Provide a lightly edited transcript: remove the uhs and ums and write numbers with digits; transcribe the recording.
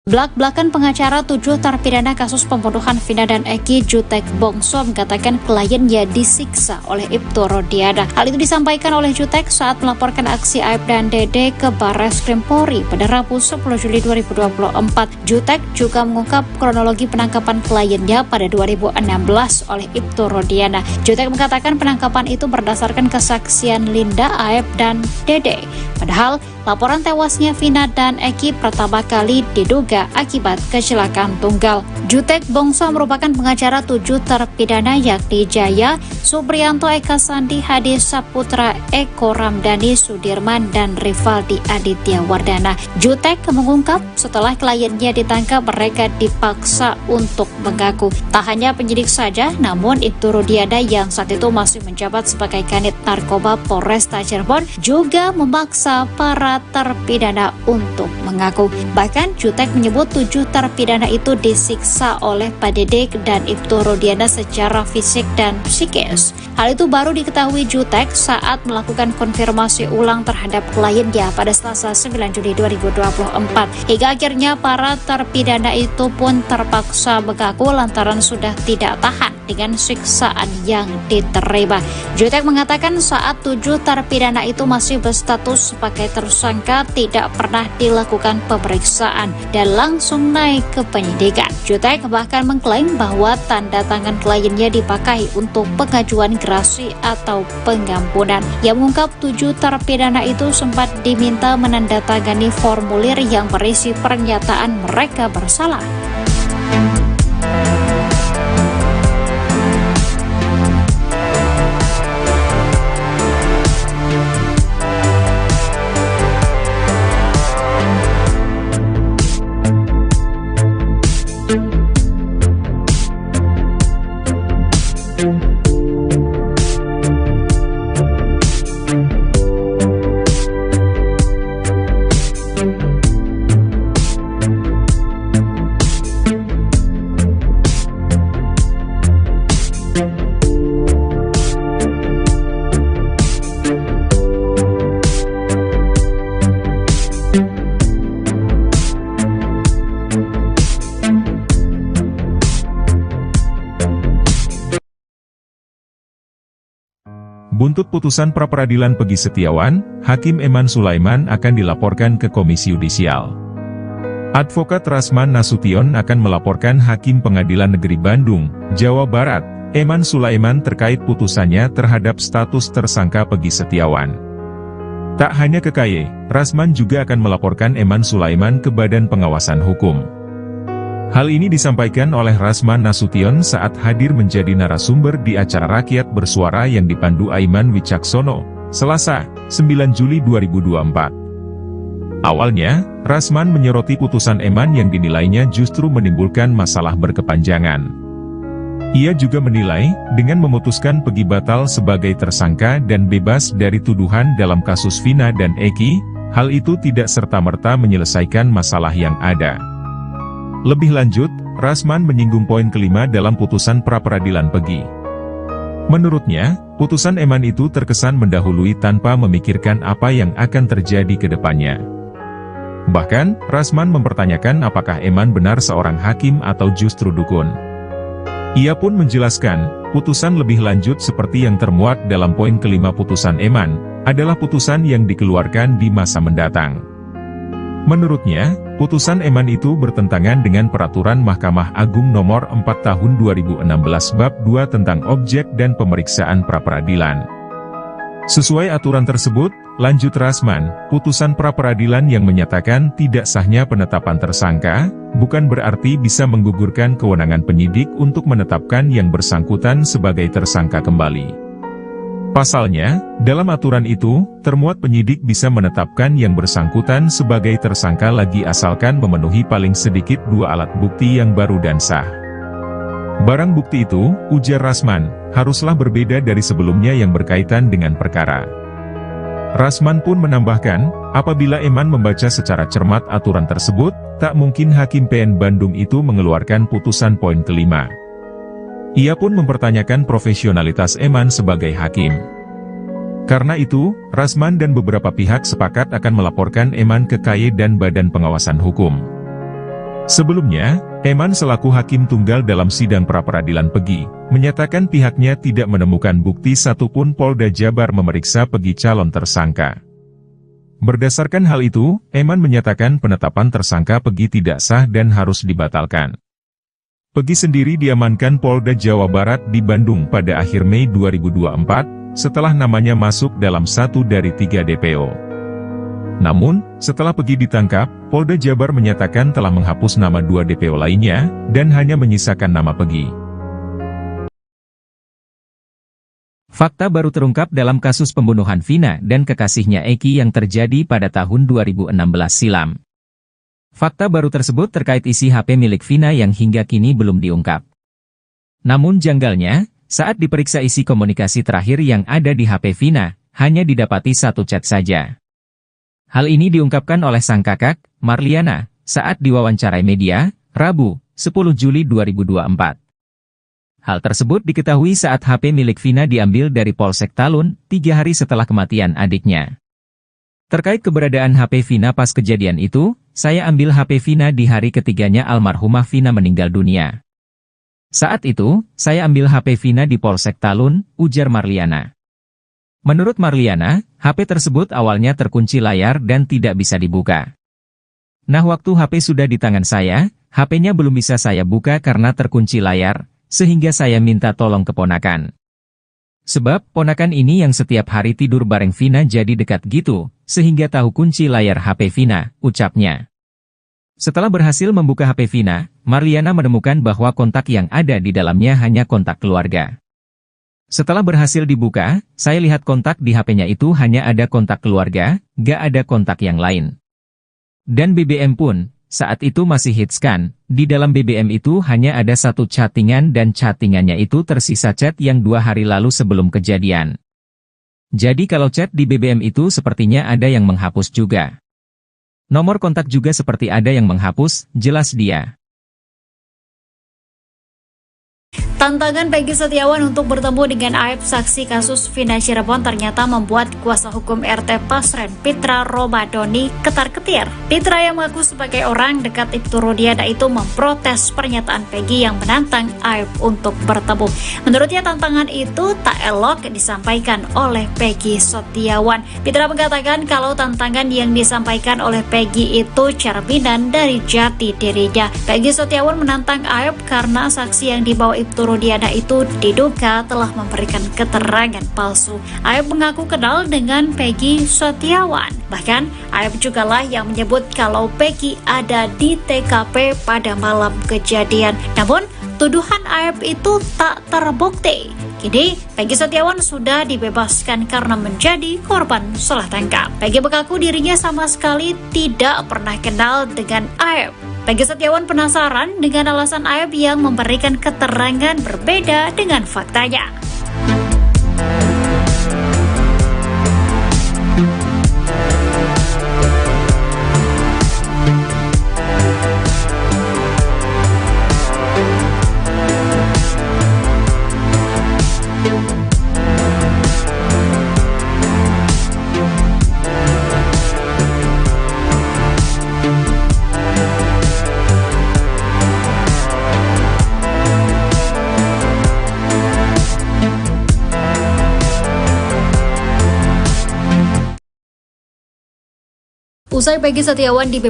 Blak-blakan pengacara 7 terpidana kasus pembunuhan Vina dan Eki, Jutek Bongso mengatakan kliennya disiksa oleh Ibtu Rodiana. Hal itu disampaikan oleh Jutek saat melaporkan aksi Aib dan Dede ke Barreskrim Polri pada Rabu 10 Juli 2024. Jutek juga mengungkap kronologi penangkapan kliennya pada 2016 oleh Ibtu Rodiana. Jutek mengatakan penangkapan itu berdasarkan kesaksian Linda, Aib, dan Dede. Padahal laporan tewasnya Vina dan Eki pertama kali diduga akibat kecelakaan tunggal. Jutek Bongso merupakan pengacara 7 terpidana yakni Jaya, Supriyanto, Eka Sandi, Hadi Saputra, Eko Ramdhani, Sudirman, dan Rivaldi Aditya Wardana. Jutek mengungkap setelah kliennya ditangkap mereka dipaksa untuk mengaku. Tak hanya penyidik saja, namun Ibtu Rodiana yang saat itu masih menjabat sebagai Kanit Narkoba Polresta Cirebon juga memaksa para terpidana untuk mengaku. Bahkan Jutek menyebut 7 terpidana itu disiksa oleh Pak Dede dan Ibtu Rodiana secara fisik dan psikis. Hal itu baru diketahui Jutek saat melakukan konfirmasi ulang terhadap kliennya pada Selasa 9 Juli 2024. Hingga akhirnya para terpidana itu pun terpaksa mengaku lantaran sudah tidak tahan dengan siksaan yang diterima. Jutek mengatakan saat 7 terpidana itu masih berstatus sebagai tersangka tidak pernah dilakukan pemeriksaan dan langsung naik ke penyidikan. Jutek bahkan mengklaim bahwa tanda tangan kliennya dipakai untuk pengajuan gerasi atau pengampunan. Yang mengungkap 7 terpidana itu sempat diminta menandatangani formulir yang berisi pernyataan mereka bersalah. Buntut putusan pra-peradilan Pegi Setiawan, Hakim Eman Sulaiman akan dilaporkan ke Komisi Yudisial. Advokat Rasman Nasution akan melaporkan Hakim Pengadilan Negeri Bandung, Jawa Barat, Eman Sulaiman terkait putusannya terhadap status tersangka Pegi Setiawan. Tak hanya ke KY, Rasman juga akan melaporkan Eman Sulaiman ke Badan Pengawasan Hukum. Hal ini disampaikan oleh Rasman Nasution saat hadir menjadi narasumber di acara Rakyat Bersuara yang dipandu Aiman Wicaksono, Selasa, 9 Juli 2024. Awalnya, Rasman menyoroti putusan Eman yang dinilainya justru menimbulkan masalah berkepanjangan. Ia juga menilai, dengan memutuskan Pegi batal sebagai tersangka dan bebas dari tuduhan dalam kasus Vina dan Eki, hal itu tidak serta-merta menyelesaikan masalah yang ada. Lebih lanjut, Rasman menyinggung poin kelima dalam putusan pra-peradilan Pegi. Menurutnya, putusan Eman itu terkesan mendahului tanpa memikirkan apa yang akan terjadi ke depannya. Bahkan, Rasman mempertanyakan apakah Eman benar seorang hakim atau justru dukun. Ia pun menjelaskan, putusan lebih lanjut seperti yang termuat dalam poin kelima putusan Eman, adalah putusan yang dikeluarkan di masa mendatang. Menurutnya, putusan Eman itu bertentangan dengan Peraturan Mahkamah Agung Nomor 4 Tahun 2016 Bab 2 tentang Objek dan Pemeriksaan Pra-peradilan. Sesuai aturan tersebut, lanjut Rasman, putusan pra-peradilan yang menyatakan tidak sahnya penetapan tersangka, bukan berarti bisa menggugurkan kewenangan penyidik untuk menetapkan yang bersangkutan sebagai tersangka kembali. Pasalnya, dalam aturan itu, termuat penyidik bisa menetapkan yang bersangkutan sebagai tersangka lagi asalkan memenuhi paling sedikit 2 alat bukti yang baru dan sah. Barang bukti itu, ujar Rasman, haruslah berbeda dari sebelumnya yang berkaitan dengan perkara. Rasman pun menambahkan, apabila Eman membaca secara cermat aturan tersebut, tak mungkin Hakim PN Bandung itu mengeluarkan putusan poin kelima. Ia pun mempertanyakan profesionalitas Eman sebagai hakim. Karena itu, Rasman dan beberapa pihak sepakat akan melaporkan Eman ke KY dan Badan Pengawasan Hukum. Sebelumnya, Eman selaku hakim tunggal dalam sidang pra-peradilan Pegi, menyatakan pihaknya tidak menemukan bukti satupun Polda Jabar memeriksa Pegi calon tersangka. Berdasarkan hal itu, Eman menyatakan penetapan tersangka Pegi tidak sah dan harus dibatalkan. Pegi sendiri diamankan Polda Jawa Barat di Bandung pada akhir Mei 2024, setelah namanya masuk dalam 1 dari 3 DPO. Namun, setelah Pegi ditangkap, Polda Jabar menyatakan telah menghapus nama 2 DPO lainnya, dan hanya menyisakan nama Pegi. Fakta baru terungkap dalam kasus pembunuhan Vina dan kekasihnya Eki yang terjadi pada tahun 2016 silam. Fakta baru tersebut terkait isi HP milik Vina yang hingga kini belum diungkap. Namun janggalnya, saat diperiksa isi komunikasi terakhir yang ada di HP Vina, hanya didapati 1 chat saja. Hal ini diungkapkan oleh sang kakak, Marliana, saat diwawancarai media, Rabu, 10 Juli 2024. Hal tersebut diketahui saat HP milik Vina diambil dari Polsek Talun, 3 hari setelah kematian adiknya. Terkait keberadaan HP Vina pas kejadian itu, saya ambil HP Vina di hari ketiganya almarhumah Vina meninggal dunia. Saat itu, saya ambil HP Vina di Polsek Talun, ujar Marliana. Menurut Marliana, HP tersebut awalnya terkunci layar dan tidak bisa dibuka. Nah, waktu HP sudah di tangan saya, HP-nya belum bisa saya buka karena terkunci layar, sehingga saya minta tolong ke ponakan. Sebab, ponakan ini yang setiap hari tidur bareng Vina jadi dekat gitu, sehingga tahu kunci layar HP Vina, ucapnya. Setelah berhasil membuka HP Vina, Marliana menemukan bahwa kontak yang ada di dalamnya hanya kontak keluarga. Setelah berhasil dibuka, saya lihat kontak di HP-nya itu hanya ada kontak keluarga, gak ada kontak yang lain. Dan BBM pun, saat itu masih hits kan, di dalam BBM itu hanya ada 1 chattingan dan chattingannya itu tersisa chat yang 2 hari lalu sebelum kejadian. Jadi kalau chat di BBM itu sepertinya ada yang menghapus juga. Nomor kontak juga seperti ada yang menghapus, jelas dia. Tantangan Peggy Setiawan untuk bertemu dengan Aib saksi kasus Vina Cirebon ternyata membuat kuasa hukum RT Pasren Pitra Romadoni ketar-ketir. Pitra yang mengaku sebagai orang dekat Ibtu Rudiana itu memprotes pernyataan Peggy yang menantang Aib untuk bertemu. Menurutnya tantangan itu tak elok disampaikan oleh Peggy Setiawan. Pitra mengatakan kalau tantangan yang disampaikan oleh Peggy itu cerminan dari jati dirinya. Peggy Setiawan menantang Aib karena saksi yang dibawa Ibtu Rudiana itu diduga telah memberikan keterangan palsu. Aib mengaku kenal dengan Peggy Setiawan. Bahkan, Aib jugalah yang menyebut kalau Peggy ada di TKP pada malam kejadian. Namun, tuduhan Aib itu tak terbukti. Kini, Peggy Setiawan sudah dibebaskan karena menjadi korban salah tangkap. Peggy mengaku dirinya sama sekali tidak pernah kenal dengan Aib. Peggy Setiawan penasaran dengan alasan Aib yang memberikan keterangan berbeda dengan faktanya. Usai Peggy Setiawan dibebaskan